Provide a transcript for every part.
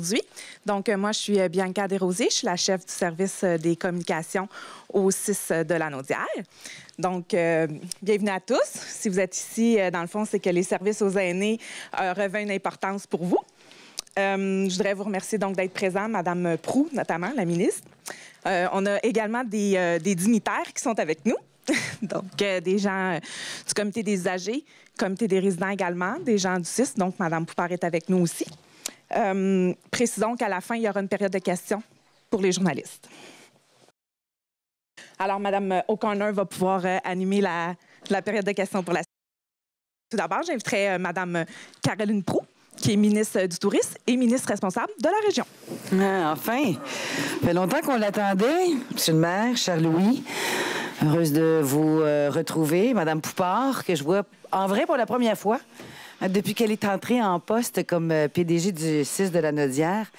aujourd'hui. Donc, moi, je suis Bianca Desrosiers. Je suis la chef du service des communications au 6 de la Naudière. Donc, bienvenue à tous. Si vous êtes ici, dans le fond, c'est que les services aux aînés revêtent une importance pour vous. Je voudrais vous remercier donc d'être présent, Mme Proulx, notamment, la ministre. On a également des dignitaires qui sont avec nous. Donc, des gens du comité des usagers, comité des résidents également, des gens du 6. Donc, Mme Poupard est avec nous aussi. Précisons qu'à la fin, il y aura une période de questions pour les journalistes. Alors, Mme O'Connor va pouvoir animer la période de questions pour la suite. Tout d'abord, j'inviterai Mme Caroline Proulx, qui est ministre du Tourisme et ministre responsable de la région. Ah, enfin! Ça fait longtemps qu'on l'attendait. Monsieur le maire, cher Louis, heureuse de vous retrouver. Madame Poupard, que je vois en vrai pour la première fois depuis qu'elle est entrée en poste comme PDG du 6 de la Naudière.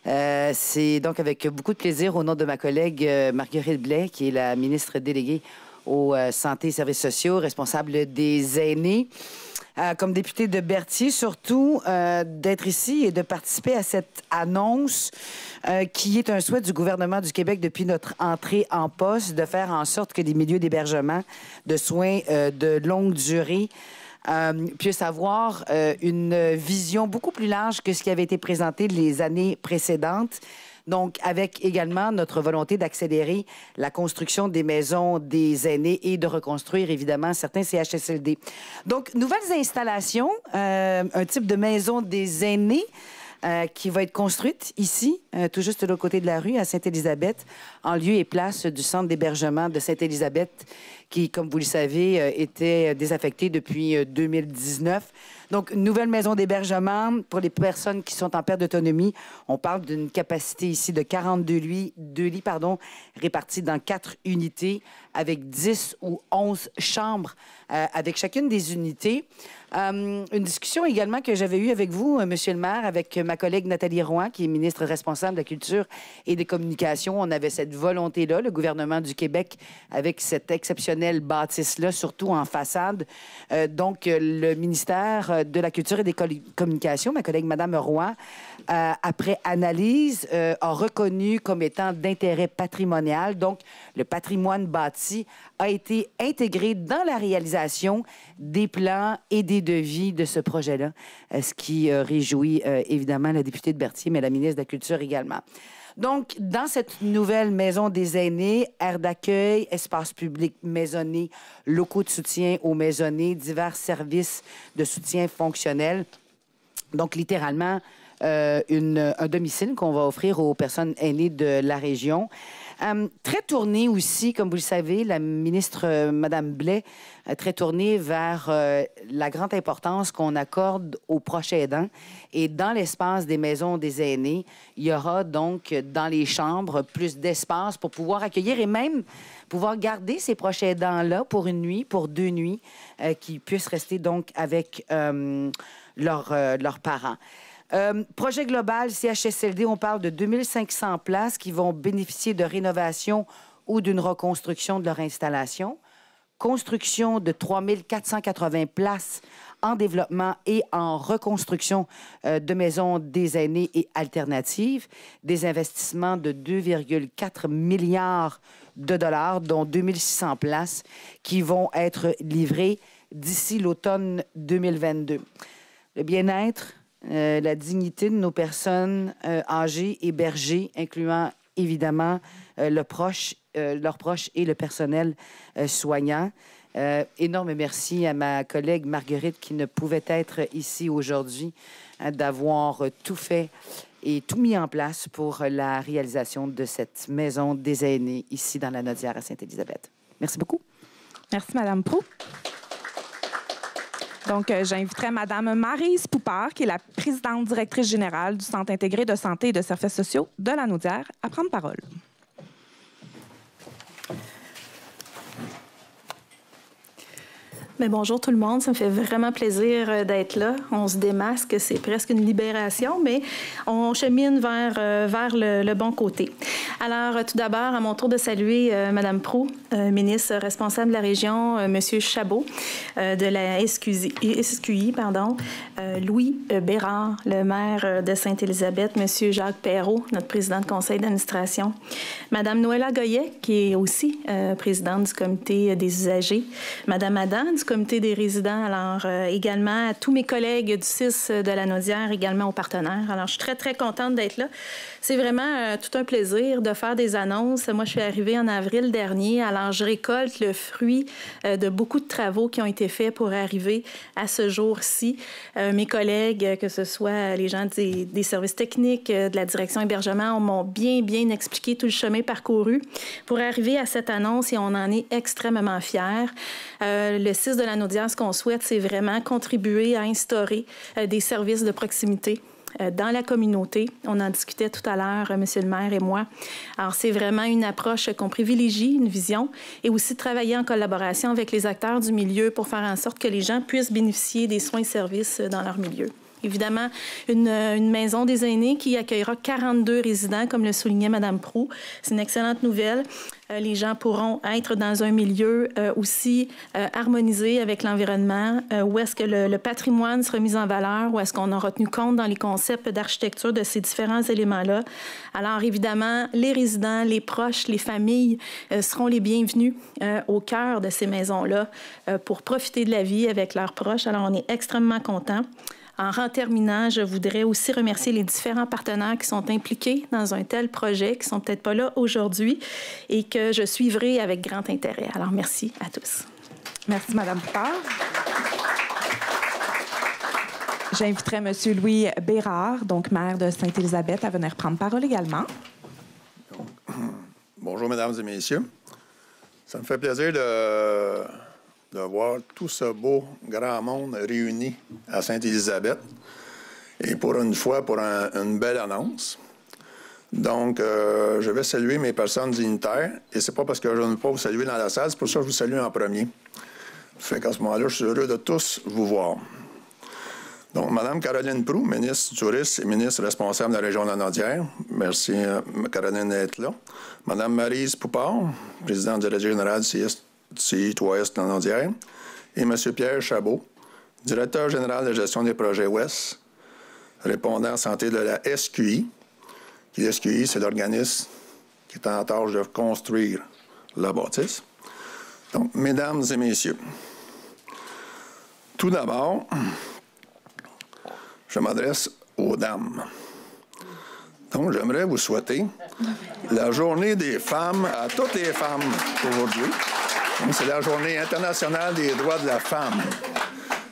C'est donc avec beaucoup de plaisir, au nom de ma collègue Marguerite Blais, qui est la ministre déléguée aux santé et services sociaux, responsable des aînés, comme députée de Berthier, surtout d'être ici et de participer à cette annonce qui est un souhait du gouvernement du Québec depuis notre entrée en poste, de faire en sorte que les milieux d'hébergement de soins de longue durée puissent avoir une vision beaucoup plus large que ce qui avait été présenté les années précédentes. Donc, avec également notre volonté d'accélérer la construction des maisons des aînés et de reconstruire, évidemment, certains CHSLD. Donc, nouvelles installations, un type de maison des aînés qui va être construite ici, tout juste de l'autre côté de la rue, à Sainte-Élisabeth, en lieu et place du centre d'hébergement de Sainte-Élisabeth, qui, comme vous le savez, était désaffecté depuis 2019. Donc, une nouvelle maison d'hébergement pour les personnes qui sont en perte d'autonomie. On parle d'une capacité ici de 42 lits, répartis dans 4 unités avec 10 ou 11 chambres avec chacune des unités. Une discussion également que j'avais eue avec vous, Monsieur le maire, avec ma collègue Nathalie Roy, qui est ministre responsable de la Culture et des Communications. On avait cette volonté-là, le gouvernement du Québec, avec cette exceptionnelle bâtisse-là, surtout en façade. Donc, le ministère de la Culture et des Communications, ma collègue Madame Roy, après analyse, a reconnu comme étant d'intérêt patrimonial. Donc, le patrimoine bâti a été intégré dans la réalisation des plans et des devis de ce projet-là, ce qui réjouit évidemment la députée de Berthier, mais la ministre de la Culture également. Donc, dans cette nouvelle maison des aînés, aires d'accueil, espaces publics maisonnés, locaux de soutien aux maisonnés, divers services de soutien fonctionnel. Donc, littéralement, un domicile qu'on va offrir aux personnes aînées de la région. Très tournée aussi, comme vous le savez, la ministre Mme Blais, très tournée vers la grande importance qu'on accorde aux proches aidants. Et dans l'espace des maisons des aînés, il y aura donc dans les chambres plus d'espace pour pouvoir accueillir et même pouvoir garder ces proches aidants-là pour une nuit, pour 2 nuits, qui puissent rester donc avec leurs parents. Projet global, CHSLD, on parle de 2500 places qui vont bénéficier de rénovation ou d'une reconstruction de leur installation. Construction de 3480 places en développement et en reconstruction de maisons des aînés et alternatives. Des investissements de 2,4 milliards de dollars, dont 2600 places qui vont être livrées d'ici l'automne 2022. Le bien-être, la dignité de nos personnes âgées, hébergées, incluant évidemment leurs proches et le personnel soignant. Énorme merci à ma collègue Marguerite qui ne pouvait être ici aujourd'hui, d'avoir tout fait et tout mis en place pour la réalisation de cette maison des aînés ici dans la Naudière à Sainte-Élisabeth. Merci beaucoup. Merci, Mme Proulx. Donc, j'inviterai Mme Maryse Poupard, qui est la présidente directrice générale du Centre intégré de santé et de services sociaux de la Naudière, à prendre parole. Bien, bonjour tout le monde, ça me fait vraiment plaisir d'être là. On se démasque, c'est presque une libération, mais on chemine vers le bon côté. Alors, tout d'abord, à mon tour de saluer Mme Proulx, ministre responsable de la région, M. Chabot de la SQI, Louis Bérard, le maire de Sainte-Élisabeth, M. Jacques Perrault, notre président de conseil d'administration, Mme Noëlla Goyet, qui est aussi présidente du comité des usagers, Mme Adam, du comité des résidents, alors également à tous mes collègues du CIS de la Naudière, également aux partenaires. Alors, je suis très, très contente d'être là. C'est vraiment tout un plaisir de faire des annonces. Moi, je suis arrivée en avril dernier, alors je récolte le fruit de beaucoup de travaux qui ont été faits pour arriver à ce jour-ci. Mes collègues, que ce soit les gens des services techniques, de la direction hébergement, m'ont bien expliqué tout le chemin parcouru pour arriver à cette annonce et on en est extrêmement fiers. Le CIS de la Naudière, ce qu'on souhaite, c'est vraiment contribuer à instaurer des services de proximité dans la communauté. On en discutait tout à l'heure, Monsieur le maire et moi. Alors, c'est vraiment une approche qu'on privilégie, une vision, et aussi travailler en collaboration avec les acteurs du milieu pour faire en sorte que les gens puissent bénéficier des soins et services dans leur milieu. Évidemment, une maison des aînés qui accueillera 42 résidents, comme le soulignait Mme Proulx. C'est une excellente nouvelle. Les gens pourront être dans un milieu aussi harmonisé avec l'environnement, où est-ce que le patrimoine sera mis en valeur, où est-ce qu'on aura tenu compte dans les concepts d'architecture de ces différents éléments-là. Alors, évidemment, les résidents, les proches, les familles seront les bienvenus au cœur de ces maisons-là pour profiter de la vie avec leurs proches. Alors, on est extrêmement contents. En terminant, je voudrais aussi remercier les différents partenaires qui sont impliqués dans un tel projet, qui ne sont peut-être pas là aujourd'hui et que je suivrai avec grand intérêt. Alors, merci à tous. Merci, Mme Poupard. J'inviterai M. Louis Bérard, donc maire de Sainte-Élisabeth, à venir prendre parole également. Bonjour, mesdames et messieurs. Ça me fait plaisir de voir tout ce beau grand monde réuni à Sainte-Élisabeth. Et pour une fois, pour une belle annonce. Donc, je vais saluer mes personnes dignitaires. Et c'est pas parce que je ne veux pas vous saluer dans la salle, c'est pour ça que je vous salue en premier. Fait qu'à ce moment-là, je suis heureux de tous vous voir. Donc, Mme Caroline Proulx, ministre du Tourisme et ministre responsable de la région de la Naudière. Merci, Caroline, d'être là. Mme Maryse Poupard, présidente directrice générale du CI3S de la Naudière. Et M. Pierre Chabot, directeur général de gestion des projets Ouest, répondant santé de la SQI. La SQI, c'est l'organisme qui est en tâche de construire la bâtisse. Donc, mesdames et messieurs, tout d'abord, je m'adresse aux dames. Donc, j'aimerais vous souhaiter la journée des femmes à toutes les femmes aujourd'hui. C'est la journée internationale des droits de la femme.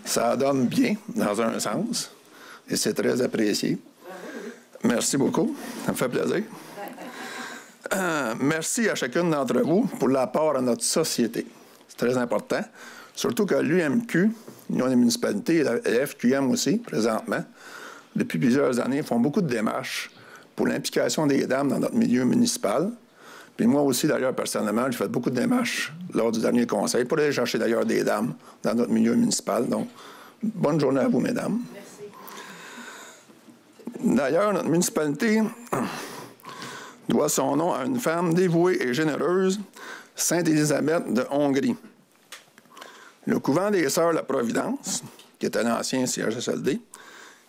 Ça donne bien, dans un sens, et c'est très apprécié. Merci beaucoup, ça me fait plaisir. Merci à chacune d'entre vous pour l'apport à notre société. C'est très important, surtout que l'UMQ, l'Union des municipalités, et la FQM aussi, présentement, depuis plusieurs années, font beaucoup de démarches pour l'implication des dames dans notre milieu municipal. Puis moi aussi, d'ailleurs, personnellement, j'ai fait beaucoup de démarches lors du dernier conseil pour aller chercher, d'ailleurs, des dames dans notre milieu municipal. Donc, bonne journée à vous, mesdames. Merci. D'ailleurs, notre municipalité doit son nom à une femme dévouée et généreuse, Sainte-Élisabeth de Hongrie. Le couvent des Sœurs La Providence, qui était l'ancien CHSLD,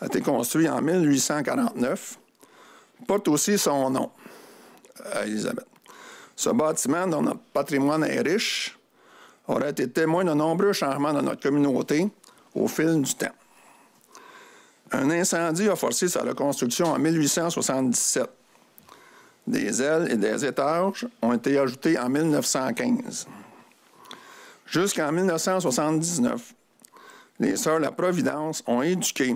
a été construit en 1849, porte aussi son nom à Élisabeth. Ce bâtiment, dont notre patrimoine est riche, aurait été témoin de nombreux changements dans notre communauté au fil du temps. Un incendie a forcé sa reconstruction en 1877. Des ailes et des étages ont été ajoutés en 1915. Jusqu'en 1979, les Sœurs La Providence ont éduqué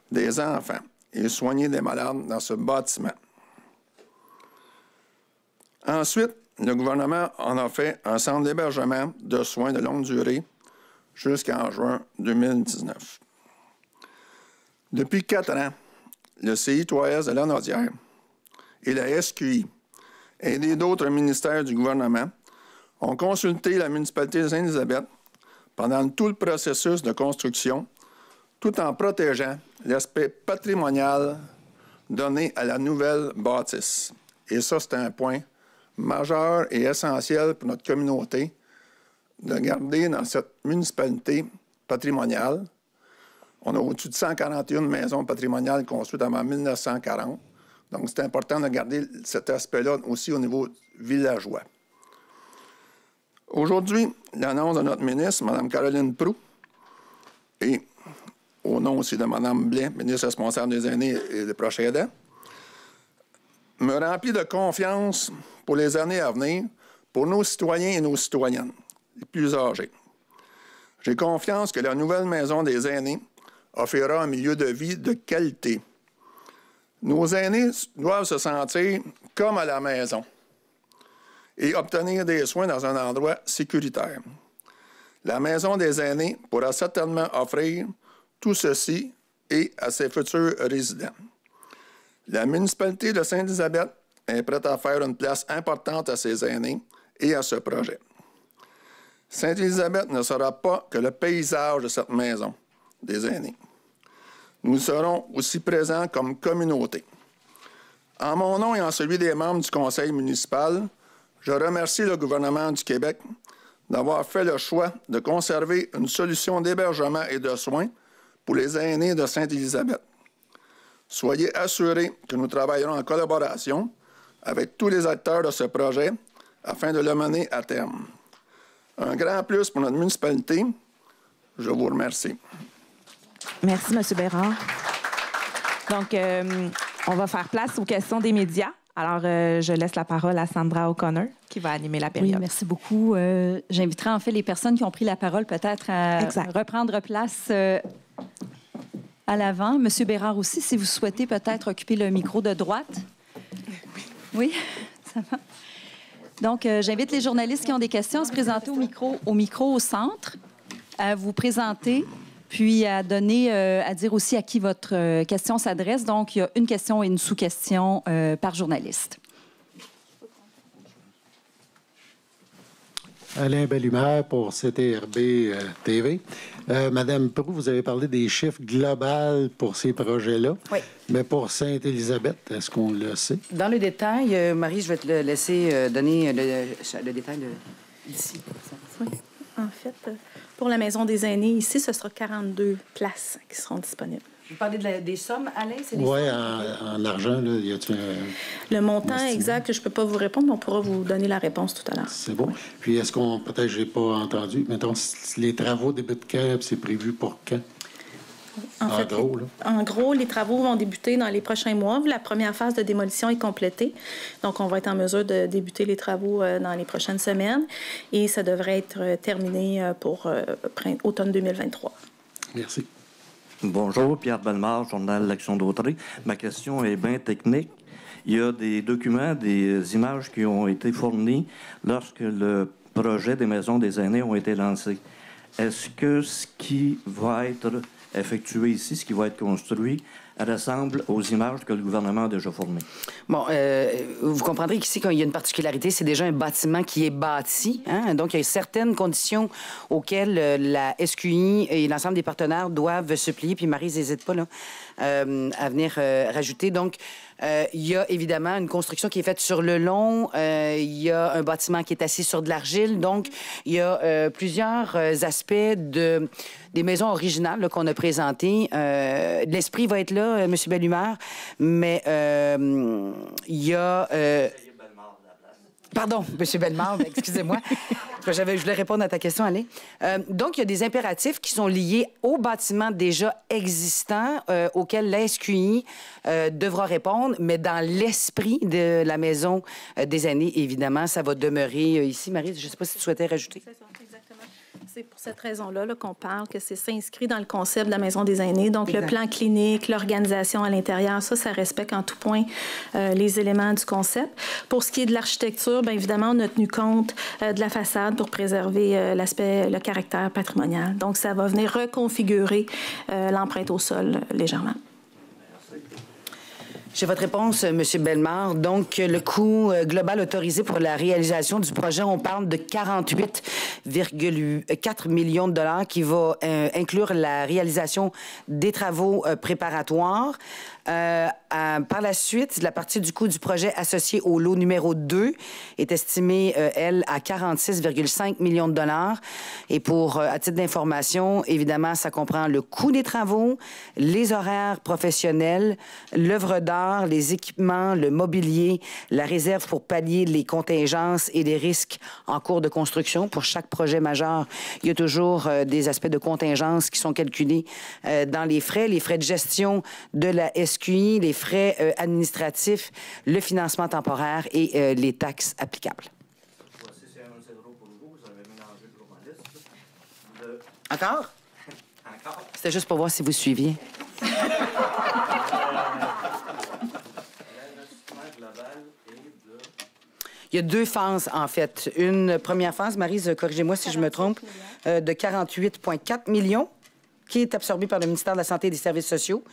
des enfants et soigné des malades dans ce bâtiment. Ensuite, le gouvernement en a fait un centre d'hébergement de soins de longue durée jusqu'en juin 2019. Depuis 4 ans, le CI3S de la Naudière et la SQI, aidés d'autres ministères du gouvernement, ont consulté la municipalité de Sainte-Élisabeth pendant tout le processus de construction, tout en protégeant l'aspect patrimonial donné à la nouvelle bâtisse. Et ça, c'est un point majeur et essentiel pour notre communauté, de garder dans cette municipalité patrimoniale. On a au-dessus de 141 maisons patrimoniales construites avant 1940. Donc, c'est important de garder cet aspect-là aussi au niveau villageois. Aujourd'hui, l'annonce de notre ministre, Mme Caroline Proulx, et au nom aussi de Mme Blais, ministre responsable des aînés et des proches aidants, me remplit de confiance pour les années à venir, pour nos citoyens et nos citoyennes, les plus âgés. J'ai confiance que la nouvelle maison des aînés offrira un milieu de vie de qualité. Nos aînés doivent se sentir comme à la maison et obtenir des soins dans un endroit sécuritaire. La maison des aînés pourra certainement offrir tout ceci et à ses futurs résidents. La municipalité de Sainte-Élisabeth est prête à faire une place importante à ses aînés et à ce projet. Sainte-Élisabeth ne sera pas que le paysage de cette maison des aînés. Nous serons aussi présents comme communauté. En mon nom et en celui des membres du conseil municipal, je remercie le gouvernement du Québec d'avoir fait le choix de conserver une solution d'hébergement et de soins pour les aînés de Sainte-Élisabeth. Soyez assurés que nous travaillerons en collaboration avec tous les acteurs de ce projet afin de le mener à terme. Un grand plus pour notre municipalité. Je vous remercie. Merci, M. Bérard. Donc, on va faire place aux questions des médias. Alors, je laisse la parole à Sandra O'Connor, qui va animer la période. Oui, merci beaucoup. J'inviterai en fait les personnes qui ont pris la parole peut-être à reprendre place à l'avant. Monsieur Bérard aussi, si vous souhaitez peut-être occuper le micro de droite. Oui, ça va. Donc, j'invite les journalistes qui ont des questions à se présenter au micro au centre, à vous présenter, puis à dire aussi à qui votre question s'adresse. Donc, il y a une question et une sous-question par journaliste. Alain Bellumeur pour CTRB TV. Madame Proulx, vous avez parlé des chiffres globaux pour ces projets-là. Oui. Mais pour Sainte-Élisabeth, est-ce qu'on le sait? Dans le détail, Marie, je vais te laisser donner le détail d'ici. Oui. En fait, pour la Maison des aînés, ici, ce sera 42 places qui seront disponibles. Vous parlez des sommes, Alain? Oui, en argent, là, y a-t-il le montant exact, je ne peux pas vous répondre, mais on pourra vous donner la réponse tout à l'heure. C'est bon. Puis est-ce qu'on, peut-être je n'ai pas entendu, mettons, les travaux débutent quand, c'est prévu pour quand? En gros, les travaux vont débuter dans les prochains mois. La première phase de démolition est complétée. Donc, on va être en mesure de débuter les travaux dans les prochaines semaines. Et ça devrait être terminé pour automne 2023. Merci. Bonjour, Pierre Bellemare, Journal L'Action d'Autrey. Ma question est bien technique. Il y a des documents, des images qui ont été fournies lorsque le projet des maisons des aînés ont été lancés. Est-ce que ce qui va être effectué ici, ce qui va être construit, ressemble aux images que le gouvernement a déjà fournies? Bon, vous comprendrez qu'ici, quand il y a une particularité, c'est déjà un bâtiment qui est bâti. Hein? Donc, il y a certaines conditions auxquelles la SQI et l'ensemble des partenaires doivent se plier. Puis Marie, n'hésite pas là, à venir rajouter. Donc, il y a évidemment une construction qui est faite sur le long. Il y a un bâtiment qui est assis sur de l'argile. Donc, il y a plusieurs aspects des maisons originales qu'on a présentées. L'esprit va être là, M. Bellumeur, mais il y a... Pardon, M. Bellemare, excusez-moi. Je voulais répondre à ta question, Alain. Donc, il y a des impératifs qui sont liés aux bâtiments déjà existants auxquels la SQI devra répondre, mais dans l'esprit de la Maison des aînés, évidemment, ça va demeurer ici. Marie, je ne sais pas si tu souhaitais rajouter. C'est ça, exactement. C'est pour cette raison-là qu'on parle, que c'est s'inscrit dans le concept de la Maison des aînés. Donc, exact. Le plan clinique, l'organisation à l'intérieur, ça respecte en tout point les éléments du concept. Pour ce qui est de l'architecture, bien évidemment, on a tenu compte de la façade pour préserver le caractère patrimonial. Donc, ça va venir reconfigurer l'empreinte au sol légèrement. J'ai votre réponse, M. Bellemare. Donc, le coût global autorisé pour la réalisation du projet, on parle de 48,4 millions de dollars qui va inclure la réalisation des travaux préparatoires. Par la suite, la partie du coût du projet associé au lot numéro 2 est estimée, elle, à 46,5 millions de dollars. Et à titre d'information, évidemment, ça comprend le coût des travaux, les horaires professionnels, l'œuvre d'art, les équipements, le mobilier, la réserve pour pallier les contingences et les risques en cours de construction. Pour chaque projet majeur, il y a toujours des aspects de contingence qui sont calculés dans les frais de gestion de la SQI, les frais administratifs, le financement temporaire et les taxes applicables. Encore? Encore? C'était juste pour voir si vous suiviez. Il y a 2 phases, en fait. Une première phase, Maryse, corrigez-moi si je me trompe, de 48,4 millions qui est absorbée par le ministère de la Santé et des Services sociaux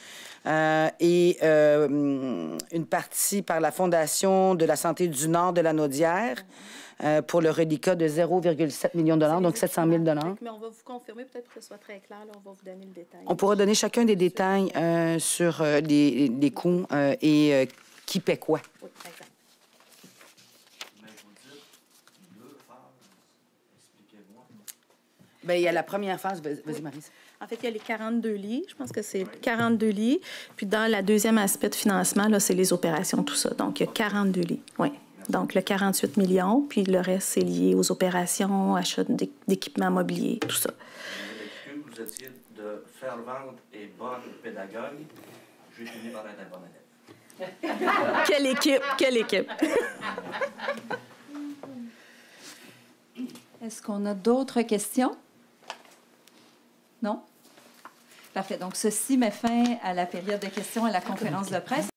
et une partie par la Fondation de la santé du Nord de la Naudière pour le reliquat de 0,7 millions de dollars, donc 700 000 $. Mais on va vous confirmer, peut-être que ce soit très clair, là, on va vous donner le détail. On pourra donner chacun des détails sur les coûts et qui paie quoi. Oui, exact. Bien, il y a la première phase. Vas-y, Maryse. En fait, il y a les 42 lits. Je pense que c'est 42 lits. Puis dans la deuxième aspect de financement, là, c'est les opérations, tout ça. Donc, il y a 42 lits. Oui. Donc, le 48 millions. Puis le reste, c'est lié aux opérations, achat d'équipements mobiliers, tout ça. Vous étiez de fervente et bonne pédagogue. J'ai fini par être un bon élève. Quelle équipe! Quelle équipe! Est-ce qu'on a d'autres questions? Non? Parfait. Donc, ceci met fin à la période de questions à la conférence de presse.